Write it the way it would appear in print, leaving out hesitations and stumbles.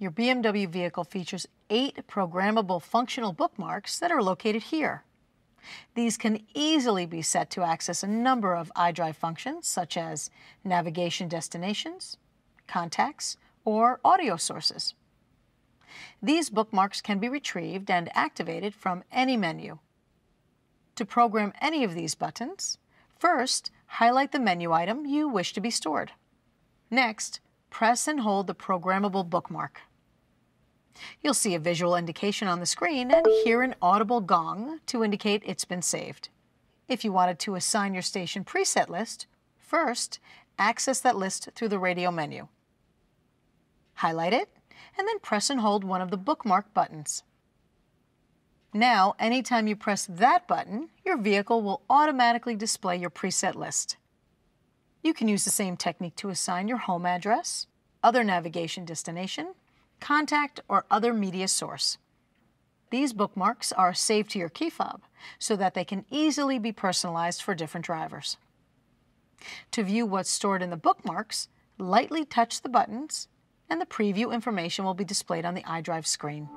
Your BMW vehicle features 8 programmable functional bookmarks that are located here. These can easily be set to access a number of iDrive functions such as navigation destinations, contacts, or audio sources. These bookmarks can be retrieved and activated from any menu. To program any of these buttons, first, highlight the menu item you wish to be stored. Next, press and hold the programmable bookmark. You'll see a visual indication on the screen and hear an audible gong to indicate it's been saved. If you wanted to assign your station preset list, first, access that list through the radio menu. Highlight it, and then press and hold one of the bookmark buttons. Now, anytime you press that button, your vehicle will automatically display your preset list. You can use the same technique to assign your home address, other navigation destination, contact, or other media source. These bookmarks are saved to your key fob so that they can easily be personalized for different drivers. To view what's stored in the bookmarks, lightly touch the buttons and the preview information will be displayed on the iDrive screen.